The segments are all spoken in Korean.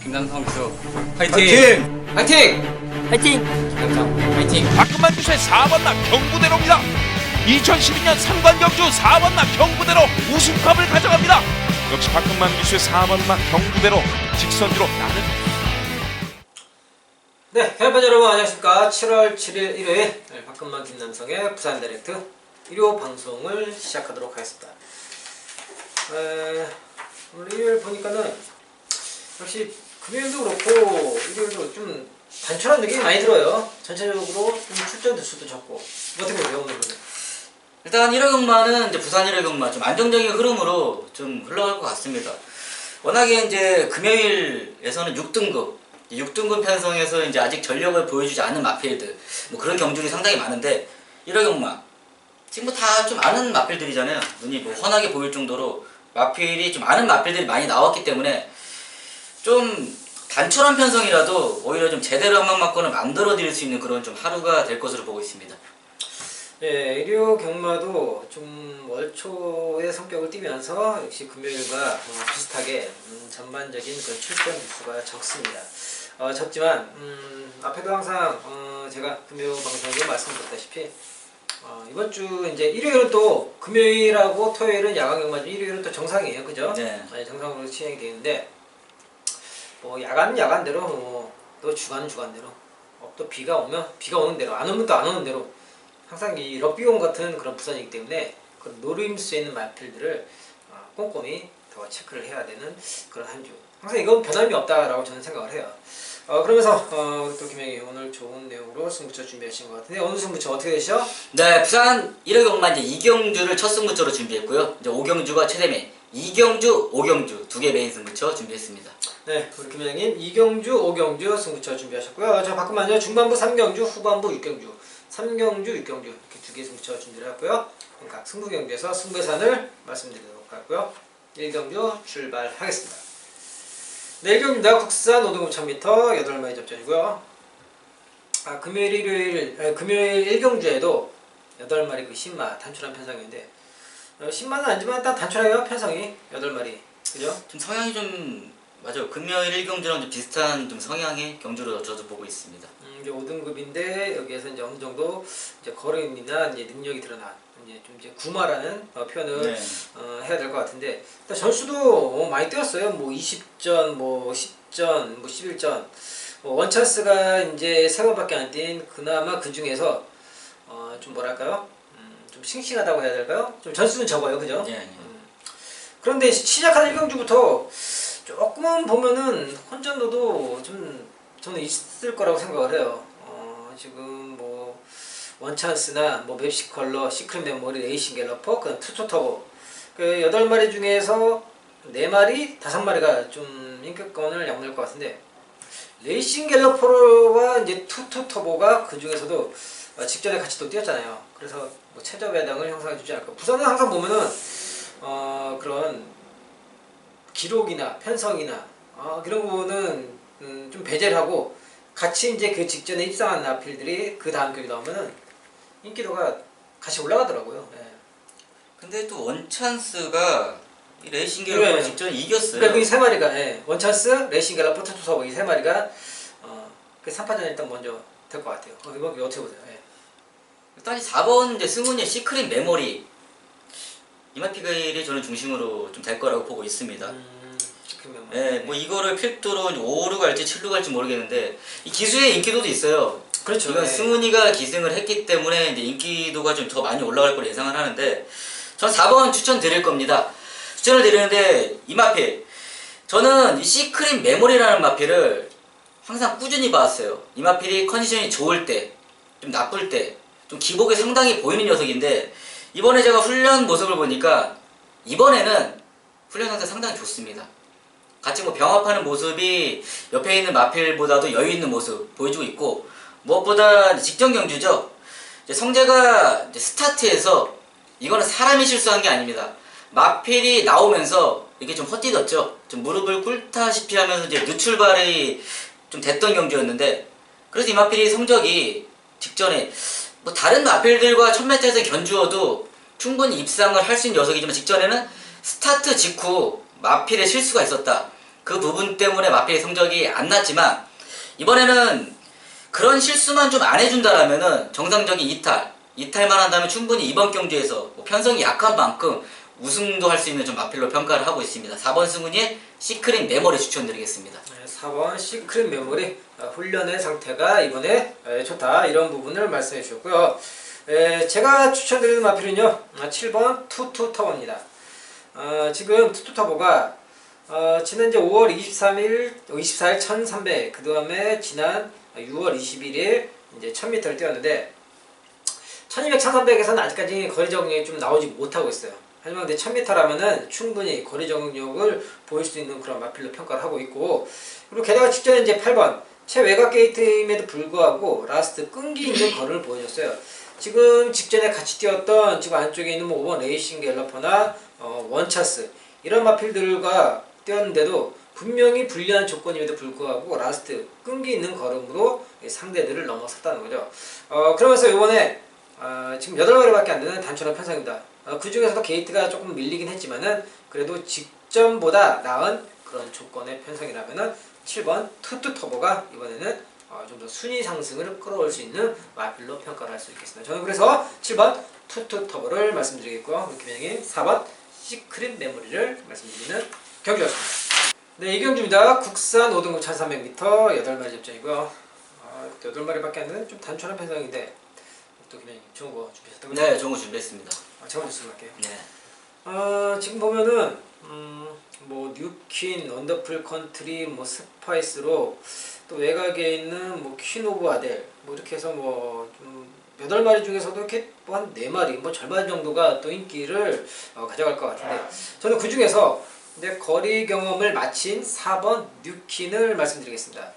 김남성 선수 화이팅! 화이팅! 화이팅! 화이팅! 김남성 화이팅! 박금만 주수의 4번 나 경부대로입니다. 2012년 상관경주 4번 나 경부대로 우승컵을 가져갑니다. 역시 박금만 주수의 4번 나 경부대로 직선주로 나는. 네, 팬 여러분 안녕하십니까. 7월 7일 일요일 박금만 김남성의 부산 다이렉트 일요 방송을 시작하도록 하겠습니다. 오늘 일요일 보니까는 역시 금요일도 그렇고 일요일도 좀 단촐한 느낌이 많이 들어요. 전체적으로 좀 출전 횟수도 적고. 어떻게 보세요 오늘은? 일단 1호 경마는 이제 부산 1호 경마 좀 안정적인 흐름으로 좀 흘러갈 것 같습니다. 워낙에 이제 금요일에서는 6등급 편성에서 이제 아직 전력을 보여주지 않은 마필들 뭐 그런 경주들이 상당히 많은데 1호 경마 지금 뭐 다 좀 아는 마필들이잖아요. 눈이 뭐 훤하게 보일 정도로 마필이 좀 아는 마필들이 많이 나왔기 때문에 좀 단촐한 편성이라도 오히려 좀 제대로 한 방만권을 만들어 드릴 수 있는 그런 좀 하루가 될 것으로 보고 있습니다. 예, 일요 경마도 좀 월초의 성격을 띠면서 역시 금요일과 비슷하게 전반적인 그 출전 횟수가 적습니다. 적지만 앞에도 항상 제가 금요 방송에서 말씀드렸다시피 이번 주 이제 일요일은 또 금요일하고 토요일은 야간 경마죠. 일요일은 또 정상이에요, 그죠? 네. 정상으로 시행이 되는데 뭐 야간대로 또 주간대로 또 비가 오면 비가 오는 대로 안 오면 또 안 오는 대로 항상 이 럭비공 같은 그런 부산이기 때문에 그 노림수에 있는 마필들을 꼼꼼히 더 체크를 해야 되는 그런 한 주. 항상 이건 변함이 없다라고 저는 생각을 해요. 그러면서 우리 또 김영희 오늘 좋은 내용으로 승부처 준비하신 것 같은데 오늘 승부처 어떻게 되시죠? 네, 부산 1호 경마 이제 2경주를 첫 승부처로 준비했고요. 이제 5경주가 최대매 2경주, 5경주 두 개 메인 승부처 준비했습니다. 네, 우리 김영희님 2경주, 5경주 승부처 준비하셨고요. 저 바꾸면요 중반부 3경주, 후반부 6경주, 3경주, 6경주 이렇게 두 개 승부처 준비를 했고요. 각 승부 경주에서 승부산을 말씀드리도록 하고요. 1경주 출발하겠습니다. 네, 1경주입니다. 국산 5등급 1000m 8마리 접전이고요. 금요일 1경주에도 8마리 그 신마 단출한 편성인데 신마는 아니지만 딱 단출하게요 편성이 8마리 그죠? 좀 성향이 좀 맞아요. 금요일 1경주랑 좀 비슷한 좀 성향의 경주로 저도 보고 있습니다. 이제 5등급인데 여기에서 이제 어느 정도 이제 걸음이나 이제 능력이 드러난 이제 구마라는 표현을 네. 해야 될 것 같은데 일단 전수도 많이 뛰었어요. 뭐 20전, 뭐 10전, 뭐 11전. 원찬스가 이제 3번밖에 안 뛴 그나마 그 중에서 좀 뭐랄까요? 좀 싱싱하다고 해야 될까요? 좀 전수는 적어요, 그죠? 네. 그런데 시작한 1경주부터 조금은 보면은 혼전도도 좀 저는 있을 거라고 생각을 해요. 지금 뭐 원찬스나 뭐 맵시컬러, 시크릿 메모리, 레이싱 갤러퍼, 그다음 투토터보 그 8마리 중에서 4마리, 5마리가 좀 인격권을 양보할 것 같은데 레이싱 갤러퍼와 이제 투토터보가 그 중에서도 직전에 같이 또 뛰었잖아요. 그래서 뭐 최저 배당을 형성해 주지 않을까. 부산은 항상 보면은 그런 기록이나 편성이나 그런 부분은 좀 배제를 하고 같이 이제 그 직전에 입상한 나필들이 그 다음 경기 나오면은 인기도가 같이 올라가더라고요. 예. 근데 또 원찬스가 이 레이싱 갤러퍼 네. 직전에 이겼어요. 그러니까 이 세 마리가 원찬스, 레이싱 갤러퍼, 투투서버 이 세 마리가 그 3파전 일단 먼저 될 것 같아요. 이번 경기 어떻게 보세요? 예. 일단 4번 이제 승훈이의 시크릿 메모리 이마피글이 저는 중심으로 좀 될 거라고 보고 있습니다. 예, 뭐 이거를 필두로 5루 갈지 7루 갈지 모르겠는데 이 기수의 인기도도 있어요. 그렇죠. 이건 네. 승훈이가 기승을 했기 때문에 이제 인기도가 좀 더 많이 올라갈 걸 예상을 하는데 전 4번 추천드릴 겁니다. 추천을 드리는데 이 마필 저는 이 시크릿 메모리라는 마필을 항상 꾸준히 봐왔어요. 이 마필이 컨디션이 좋을 때, 좀 나쁠 때, 좀 기복이 상당히 보이는 녀석인데 이번에 제가 훈련 모습을 보니까 이번에는 훈련 상태 상당히 좋습니다. 같이 뭐 병합하는 모습이 옆에 있는 마필보다도 여유 있는 모습 보여주고 있고 무엇보다 직전 경주죠. 이제 성재가 이제 스타트에서 이거는 사람이 실수한 게 아닙니다. 마필이 나오면서 이게 좀 헛디뎠죠. 좀 무릎을 꿇다시피 하면서 이제 늦출발이 좀 됐던 경주였는데 그래서 이 마필이 성적이 직전에 뭐 다른 마필들과 1000m에서 견주어도 충분히 입상을 할 수 있는 녀석이지만 직전에는 스타트 직후 마필의 실수가 있었다. 그 부분 때문에 마필의 성적이 안 났지만 이번에는 그런 실수만 좀 안 해준다라면은 정상적인 이탈만 한다면 충분히 이번 경주에서 뭐 편성이 약한 만큼 우승도 할 수 있는 좀 마필로 평가를 하고 있습니다. 4번 승훈이의 시크릿 메모리 추천드리겠습니다. 4번 시크릿 메모리 훈련의 상태가 이번에 좋다 이런 부분을 말씀해 주셨고요. 제가 추천드리는 마필은요 7번 투투터보입니다. 지금 투투터보가 지난 이제 5월 24일 1300, 그 다음에 지난 6월 21일 이제 1000m를 뛰었는데 1200, 1300에서는 아직까지 거리 적응력이 좀 나오지 못하고 있어요. 하지만 근데 1000m라면은 충분히 거리 적응력을 보일 수 있는 그런 마필로 평가를 하고 있고, 그리고 게다가 직전에 이제 8번 최외곽 게이트임에도 불구하고 라스트 끈기 있는 거리를 보여줬어요. 지금 직전에 같이 뛰었던 지금 안쪽에 있는 뭐 5번 레이싱 갤러퍼나 원차스 이런 마필들과 뛰었는데도 분명히 불리한 조건임에도 불구하고 라스트 끈기 있는 걸음으로 상대들을 넘어섰다는 거죠. 그러면서 이번에 지금 8마리밖에 안 되는 단촐한 편성입니다. 그 중에서도 게이트가 조금 밀리긴 했지만은 그래도 직전보다 나은 그런 조건의 편성이라면은 7번 투투터보가 이번에는 좀 더 순위 상승을 끌어올 수 있는 마필로 평가를 할 수 있겠습니다. 저는 그래서 7번 투투터보를 말씀드리겠고요. 김현영님 4번 시크릿 메모리를 말씀드리는 경주였습니다. 네, 이 경주입니다. 국산 5등급 1300m 8마리 접전이고요. 8마리밖에 안 되는 좀 단촐한 편성인데 또 김현영님 좋은 거 준비하셨다고요? 네, 좋은 거 준비했습니다. 제가 먼저 질문할게요. 네. 지금 보면은 뭐 뉴퀸, 원더풀 컨트리, 뭐 스파이스로 또 외곽에 있는 뭐 퀸 오브 아델 뭐 이렇게 해서 뭐좀 8마리 중에서도 이렇게 뭐 한 4마리 뭐 절반 정도가 또 인기를 가져갈 것 같은데, 저는 그 중에서 이제 거리 경험을 마친 4번 뉴퀸을 말씀드리겠습니다.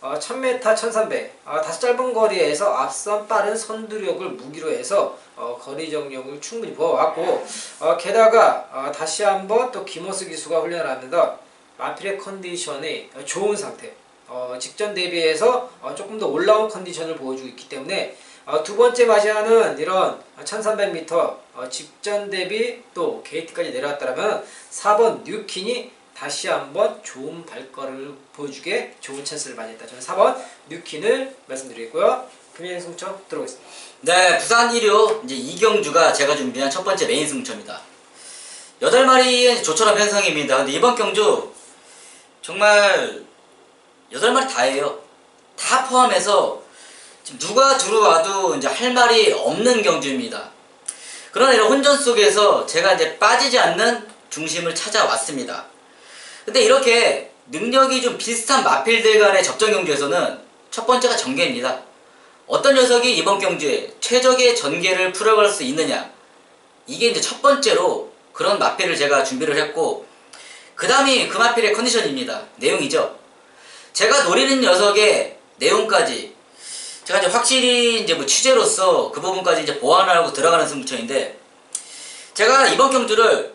1000m, 1300 다소 짧은 거리에서 앞선 빠른 선두력을 무기로 해서 거리 정력을 충분히 보아왔고, 게다가 다시 한번 또 김호수 기수가 훈련을 하면서 마필의 컨디션이 좋은 상태, 직전 대비해서 조금 더 올라온 컨디션을 보여주고 있기 때문에 두 번째 맞이하는 이런 1300m 직전 대비 또 게이트까지 내려왔다면 4번 뉴킨이 다시 한번 좋은 발걸음을 보여주게 좋은 찬스를 맞이했다. 저는 4번 뉴킨을 말씀드리고요. 금연 승처 들어오겠습니다. 네, 부산 1호 이제 이경주가 제가 준비한 첫 번째 메인 승처입니다. 8마리의 조촐한 편성입니다. 근데 이번 경주 정말 8마리 다예요. 다 포함해서 지금 누가 들어와도 이제 할 말이 없는 경주입니다. 그러나 이런 혼전 속에서 제가 이제 빠지지 않는 중심을 찾아왔습니다. 근데 이렇게 능력이 좀 비슷한 마필들 간의 접전 경주에서는 첫 번째가 전개입니다. 어떤 녀석이 이번 경주에 최적의 전개를 풀어갈 수 있느냐, 이게 이제 첫 번째로 그런 마필을 제가 준비를 했고, 그 다음이 그 마필의 컨디션입니다. 내용이죠. 제가 노리는 녀석의 내용까지 제가 이제 확실히 이제 뭐 취재로서 그 부분까지 이제 보완을 하고 들어가는 승부처인데, 제가 이번 경주를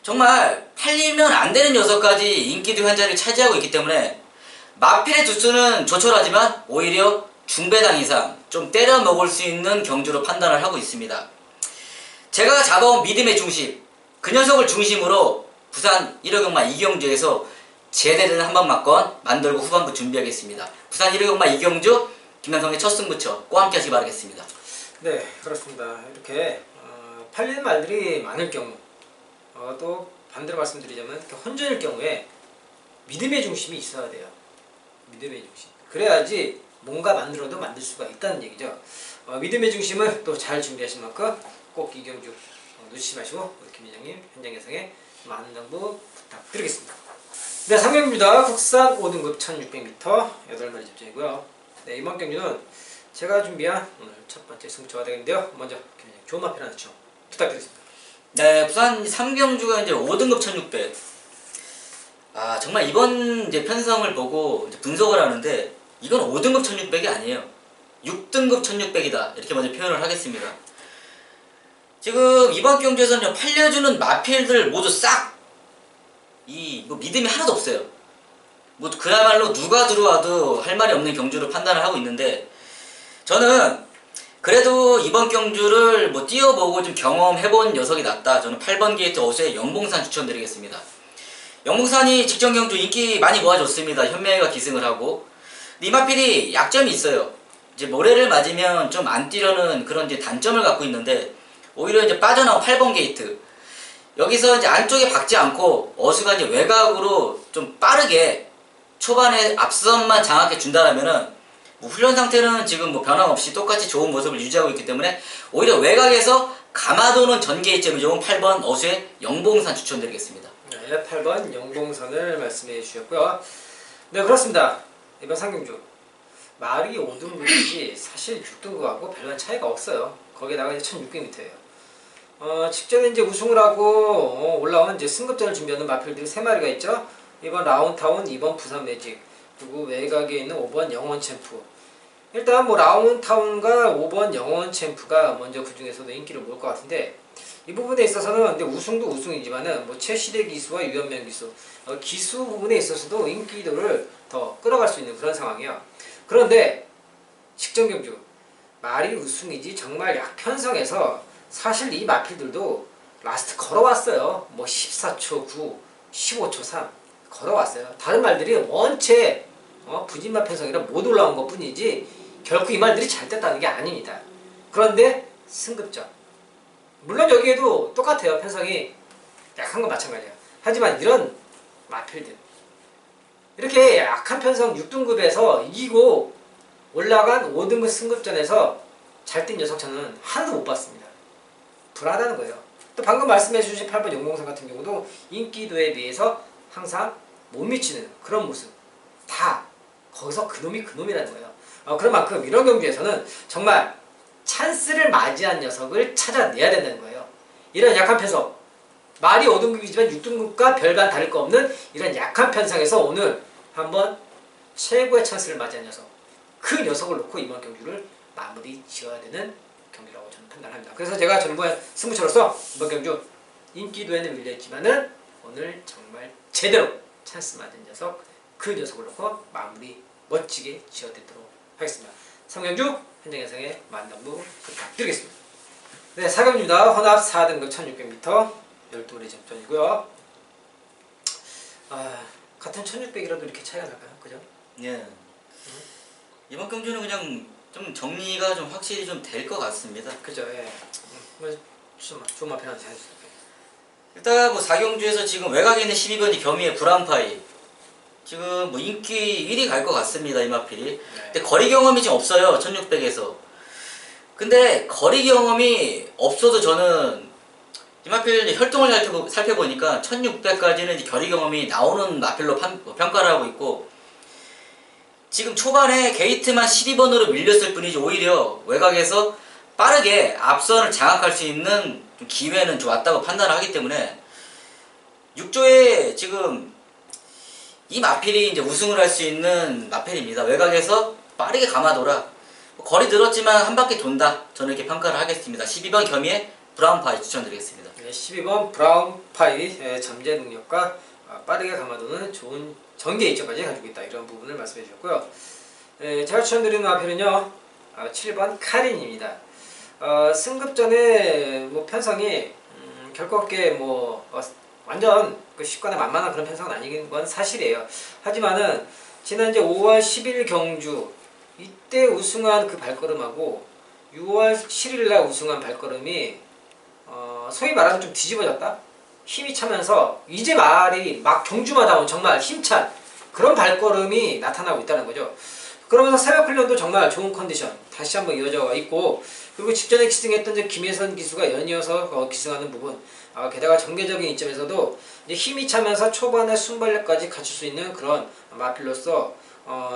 정말 팔리면 안 되는 녀석까지 인기도 한 자리를 차지하고 있기 때문에 마필의 두수는 조촐하지만 오히려 중배당 이상 좀 때려 먹을 수 있는 경주로 판단을 하고 있습니다. 제가 잡아온 믿음의 중심, 그 녀석을 중심으로 부산 1호 경마 이경주에서 제대로 한 방막건 만들고 후반부 준비하겠습니다. 부산 1호 경마 이경주 김남성의 첫 승부처 꼭 함께 하시기 바라겠습니다. 네, 그렇습니다. 이렇게 팔리는 말들이 많을 경우, 또 반대로 말씀드리자면 혼전일 경우에 믿음의 중심이 있어야 돼요. 믿음의 중심. 그래야지 뭔가 만들어도 만들 수가 있다는 얘기죠. 믿음의 중심을 또 잘 준비하신 만큼 꼭 이경주 놓치지 마시고 우리 김 회장님 현장 예상에 많은 정보 부탁드리겠습니다. 네, 상경입니다. 국산 5등급 1600m 8마리 접전이고요. 네, 이번 경기는 제가 준비한 오늘 첫 번째 승부처가 되겠는데요. 먼저 김 회장님 좋은 마필 하나 추천 부탁드리겠습니다. 네, 부산 상경주가 이제 5등급 1600. 정말 이번 이제 편성을 보고 이제 분석을 하는데 이건 5등급 1600이 아니에요. 6등급 1600이다. 이렇게 먼저 표현을 하겠습니다. 지금 이번 경주에서는 팔려주는 마필들 모두 싹 뭐 믿음이 하나도 없어요. 뭐 그야말로 누가 들어와도 할 말이 없는 경주로 판단을 하고 있는데, 저는 그래도 이번 경주를 뭐 뛰어보고 좀 경험해본 녀석이 낫다. 저는 8번 게이트 어수의 영봉산 추천드리겠습니다. 영봉산이 직전 경주 인기 많이 모아줬습니다. 현명이가 기승을 하고. 근데 이마필이 약점이 있어요. 이제 모래를 맞으면 좀 안 뛰려는 그런 이제 단점을 갖고 있는데, 오히려 이제 빠져나온 8번 게이트. 여기서 이제 안쪽에 박지 않고 어수가 이제 외곽으로 좀 빠르게 초반에 앞선만 장악해 준다라면은, 뭐 훈련 상태는 지금 뭐 변함없이 똑같이 좋은 모습을 유지하고 있기 때문에 오히려 외곽에서 감아도는 전개이점이 좋은 8번 어수의 영봉산 추천드리겠습니다. 네, 8번 영봉선을 말씀해 주셨고요. 네, 그렇습니다. 이번 상경주 말이 5등급이지 사실 6등급하고 별반 차이가 없어요. 거기에다가 이제 1600m예요. 직전에 이제 우승을 하고 올라온 이제 승급전을 준비하는 마필들이 3마리가 있죠. 1번 라운타운, 2번 부산 매직, 그리고 외곽에 있는 5번 영원 챔프. 일단 뭐 라운타운과 5번 영원 챔프가 먼저 그 중에서도 인기를 모을 것 같은데, 이 부분에 있어서는 근데 우승도 우승이지만은 뭐 최시대 기수와 유연명 기수, 기수 부분에 있어서도 인기도를 더 끌어갈 수 있는 그런 상황이야. 그런데 직전 경주 말이 우승이지 정말 약편성에서 사실 이 마필들도 라스트 걸어왔어요. 뭐 14초 9, 15초 3 걸어왔어요. 다른 말들이 원체 부진마 편성이라 못 올라온 것 뿐이지 결코 이 말들이 잘 됐다는 게 아닙니다. 그런데 승급전, 물론 여기에도 똑같아요. 편성이 약한 건 마찬가지야. 하지만 이런 마필들, 이렇게 약한 편성 6등급에서 이기고 올라간 5등급 승급전에서 잘 뛴 녀석 저는 하나도 못 봤습니다. 불안하다는 거예요. 또 방금 말씀해 주신 8번 영봉산 같은 경우도 인기도에 비해서 항상 못 미치는 그런 모습, 다 거기서 그놈이 그놈이라는 거예요. 그런 만큼 이런 경기에서는 정말 찬스를 맞이한 녀석을 찾아내야 된다는 거예요. 이런 약한 편성, 말이 5등급이지만 6등급과 별반 다를 거 없는 이런 약한 편성에서 오늘 한번 최고의 찬스를 맞이한 녀석, 그 녀석을 놓고 이번 경주를 마무리 지어야 되는 경기라고 저는 판단합니다. 그래서 제가 전번 승부처로서 이번 경주 인기도에는 밀렸지만은 오늘 정말 제대로 찬스 맞은 녀석, 그 녀석을 놓고 마무리 멋지게 지어드리도록 하겠습니다. 3경주 현장예상의 만남부 부탁드리겠습니다. 네, 4경주입니다. 혼합 4등급 1600m 12마리 점전이고요. 같은 1600이라도 이렇게 차이가 날까요? 그죠? 예. 이번 경주는 그냥 좀 정리가 좀 확실히 좀 될 것 같습니다. 그죠? 예. 좀 앞에 하나 해주세요. 일단 뭐 4경주에서 지금 외곽에 있는 12번이 겸이의 브라운파이, 지금 뭐 인기 1위 갈 것 같습니다. 이마필이. 네. 근데 거리 경험이 지금 없어요. 1600에서. 근데 거리 경험이 없어도 저는 이마필 혈통을 살펴보니까 1600까지는 이제 거리 경험이 나오는 마필로 평가를 하고 있고, 지금 초반에 게이트만 12번으로 밀렸을 뿐이지 오히려 외곽에서 빠르게 앞선을 장악할 수 있는 좀 기회는 좀 왔다고 판단을 하기 때문에 6조에 지금 이 마필이 이제 우승을 할 수 있는 마필입니다. 외곽에서 빠르게 감아돌아. 거리 늘었지만 한 바퀴 돈다. 저는 이렇게 평가를 하겠습니다. 12번 겸이의 브라운파이 추천드리겠습니다. 네, 12번 브라운파이 잠재 능력과 빠르게 감아도는 좋은 전개 이점까지 가지고 있다. 이런 부분을 말씀해 주셨고요. 제가 추천드리는 마필은요, 7번 카린입니다. 승급전에 뭐 편성이 결코 그렇게 뭐 완전 쉽거나 만만한 그런 편성은 아닌 건 사실이에요. 하지만은 지난 이제 5월 10일 경주 이때 우승한 그 발걸음하고 6월 7일날 우승한 발걸음이 소위 말하면 좀 뒤집어졌다? 힘이 차면서 이제 말이 막 경주마다 온 정말 힘찬 그런 발걸음이 나타나고 있다는 거죠. 그러면서 새벽 훈련도 정말 좋은 컨디션 다시 한번 이어져 있고, 그리고 직전에 기승했던 이제 김혜선 기수가 연이어서 기승하는 부분, 게다가 전개적인 이점에서도 이제 힘이 차면서 초반에 순발력까지 갖출 수 있는 그런 마필로서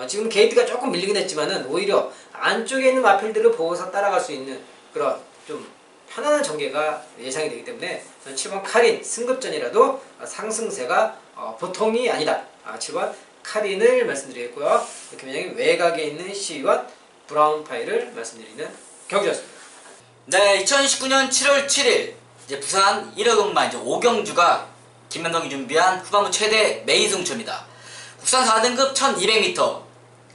지금 게이트가 조금 밀리긴 했지만은 오히려 안쪽에 있는 마필들을 보고서 따라갈 수 있는 그런 좀 편안한 전개가 예상이 되기 때문에 7번 카린 승급전이라도 상승세가 보통이 아니다. 7번 카린을 말씀드리겠고요. 이렇게 만약에 외곽에 있는 C1 브라운파이를 말씀드리는 경주였습니다. 네, 2019년 7월 7일 이제 부산 1호금만 이제 5경주가 김만덕이 준비한 후반부 최대 메인 승초입니다. 국산 4등급 1200m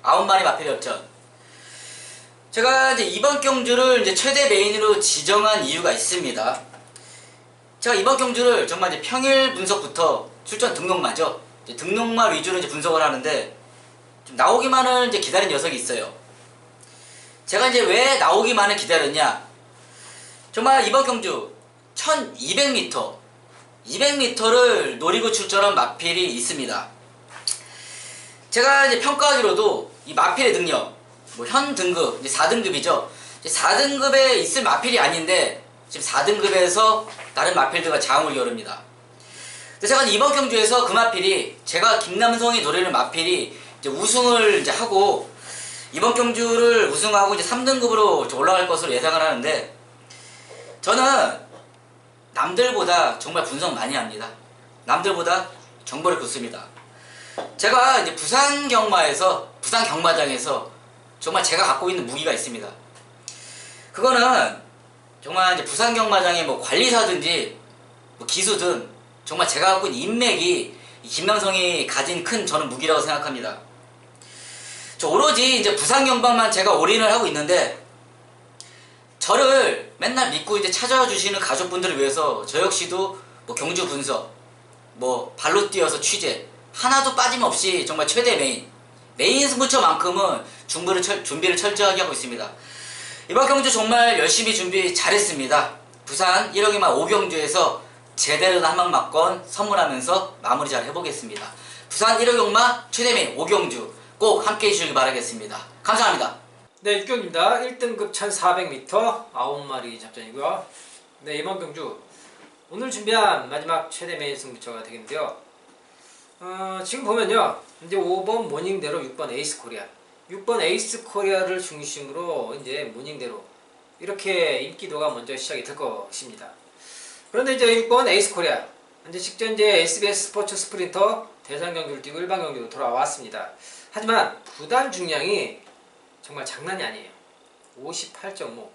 9마리 마필 협전. 제가 이제 이번 경주를 이제 최대 메인으로 지정한 이유가 있습니다. 제가 이번 경주를 정말 이제 평일 분석부터 출전 등록마죠. 이제 등록마 위주로 이제 분석을 하는데 좀 나오기만을 이제 기다린 녀석이 있어요. 제가 이제 왜 나오기만을 기다렸냐? 정말 이번 경주 1200m 200m를 노리고 출전한 마필이 있습니다. 제가 이제 평가하기로도 이 마필의 능력, 뭐 현 등급, 이제 4등급이죠. 4등급에 있을 마필이 아닌데 지금 4등급에서 다른 마필들과 장을 이어릅니다. 근데 제가 이번 경주에서 그 마필이 제가 김남성이 노리는 마필이 이제 우승을 이제 하고 이번 경주를 우승하고 이제 3등급으로 올라갈 것으로 예상을 하는데 저는 남들보다 정말 분석 많이 합니다. 남들보다 정보를 굽습니다. 제가 이제 부산 경마장에서 정말 제가 갖고 있는 무기가 있습니다. 그거는 정말 이제 부산 경마장의 뭐 관리사든지 뭐 기수든 정말 제가 갖고 있는 인맥이 김남성이 가진 큰 저는 무기라고 생각합니다. 저 오로지 이제 부산 경방만 제가 올인을 하고 있는데 저를 맨날 믿고 이제 찾아와 주시는 가족분들을 위해서 저 역시도 뭐 경주 분석, 뭐 발로 뛰어서 취재 하나도 빠짐없이 정말 최대 메인 승부처만큼은 준비를 철저하게 하고 있습니다. 이번 경주 정말 열심히 준비 잘했습니다. 부산 1억 2만 5경주에서 제대로 한방 맞건 선물하면서 마무리 잘 해보겠습니다. 부산 1억 2만 최대 메인 5경주 꼭 함께 해주시길 바라겠습니다. 감사합니다. 네, 6경입니다. 1등급 1400m 9마리 잡전이고요. 네, 이번 경주 오늘 준비한 마지막 최대 메인 승부처가 되겠는데요. 지금 보면요, 이제 5번 모닝대로 6번 에이스 코리아, 6번 에이스 코리아를 중심으로 이제 모닝대로 이렇게 인기도가 먼저 시작이 될 것입니다. 그런데 이제 6번 에이스 코리아 이제 직전 이제 SBS 스포츠 스프린터 대상 경기를 뛰고 일반 경기로 돌아왔습니다. 하지만 부담 중량이 정말 장난이 아니에요. 58.5.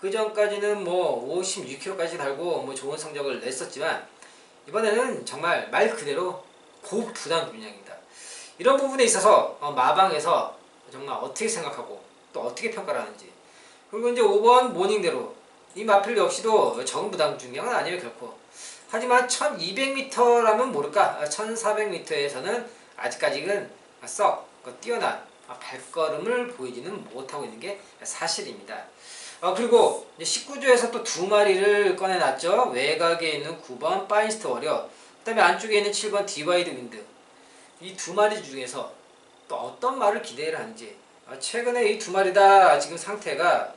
그 전까지는 뭐 56kg까지 달고 뭐 좋은 성적을 냈었지만 이번에는 정말 말 그대로 고부담 중량입니다. 이런 부분에 있어서 마방에서 정말 어떻게 생각하고 또 어떻게 평가를 하는지, 그리고 이제 5번 모닝대로 이 마필 역시도 적은 부담 중량은 아니에요, 결코. 하지만 1200m라면 모를까 1400m에서는 아직까지는 썩 뛰어난 발걸음을 보이지는 못하고 있는 게 사실입니다. 그리고 19조에서 또 두 마리를 꺼내놨죠. 외곽에 있는 9번 파인스트 워리어, 그 다음에 안쪽에 있는 7번 디바이드 윈드. 이 두 마리 중에서 또 어떤 말을 기대를 하는지, 최근에 이 두 마리 다 지금 상태가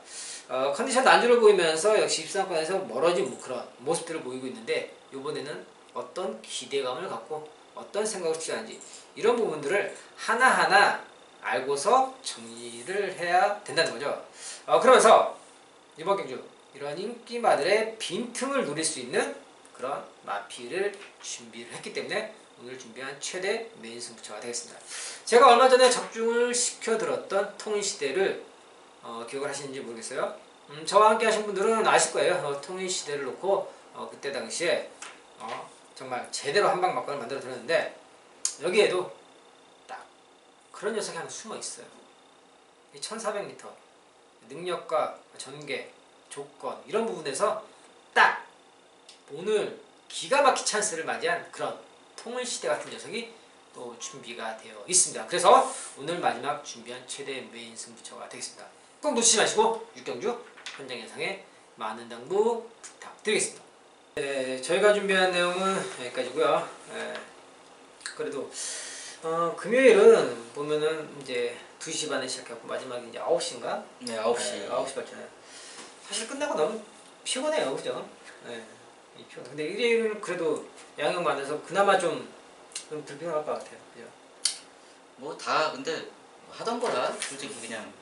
컨디션 난조를 보이면서 역시 입상권에서 멀어진 그런 모습들을 보이고 있는데, 이번에는 어떤 기대감을 갖고 어떤 생각을 취하는지 이런 부분들을 하나하나 알고서 정리를 해야 된다는 거죠. 그러면서 이번 경주 이런 인기마들의 빈틈을 노릴 수 있는 그런 마필을 준비를 했기 때문에 오늘 준비한 최대 메인 승부처가 되겠습니다. 제가 얼마 전에 적중을 시켜드렸던 통일시대를 기억을 하시는지 모르겠어요. 저와 함께 하신 분들은 아실 거예요. 통일시대를 놓고 그때 당시에 정말 제대로 한방 막건을 만들어 드렸는데, 여기에도 딱 그런 녀석이 하나 숨어 있어요. 이 1400m 능력과 전개, 조건 이런 부분에서 딱 오늘 기가 막힌 찬스를 맞이한 그런 통일시대 같은 녀석이 또 준비가 되어 있습니다. 그래서 오늘 마지막 준비한 최대 메인 승부처가 되겠습니다. 꼭 놓치지 마시고 6경주 현장 예상에 많은 당부 부탁드리겠습니다. 네, 저희가 준비한 내용은 여기까지고요. 그래도 금요일은 보면은 이제 2시 반에 시작했고 마지막에 이제 9시인가? 네, 9시. 9시 발전에 사실 끝나고 너무 피곤해요, 그죠? 네, 피곤. 근데 일요일은 그래도 양형 많아서 그나마 좀 덜 피곤할 것 같아요, 그죠? 뭐 다 근데 하던 거라 솔직히 그냥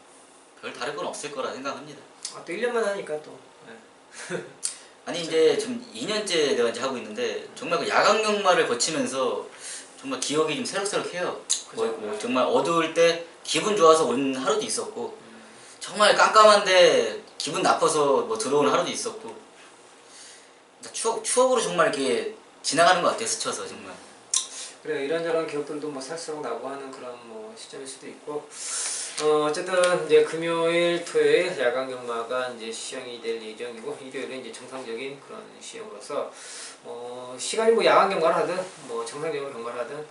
별 다른 건 없을 거라 생각합니다. 또 1년만 하니까 또. 네. 아니 이제 좀 2년째 내가 이제 하고 있는데 정말 그 야간 경마를 거치면서 정말 기억이 좀 새록새록해요. 뭐 정말 어두울 때 기분 좋아서 온 하루도 있었고, 정말 깜깜한데 기분 나빠서 뭐 들어오는 하루도 있었고, 추억으로 정말 이렇게 지나가는 것 같아요, 스쳐서 정말. 그래요. 이런저런 기억들도 뭐 살수록 나고 하는 그런 뭐 시점일 수도 있고, 어쨌든 이제 금요일, 토요일 야간 경마가 이제 시행이 될 예정이고 일요일은 이제 정상적인 그런 시행으로서 시간이 뭐 야간 경마를 하든 뭐 정상적인 경마를 하든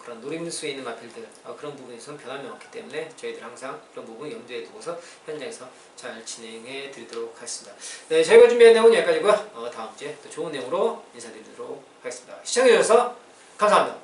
그런 노릴 수 있는 마필들 그런 부분에서는 변함이 없기 때문에 저희들 항상 그런 부분 염두에 두고서 현장에서 잘 진행해 드리도록 하겠습니다. 네, 저희가 준비한 내용은 여기까지고요. 다음 주에 또 좋은 내용으로 인사드리도록 하겠습니다. 시청해 주셔서 감사합니다.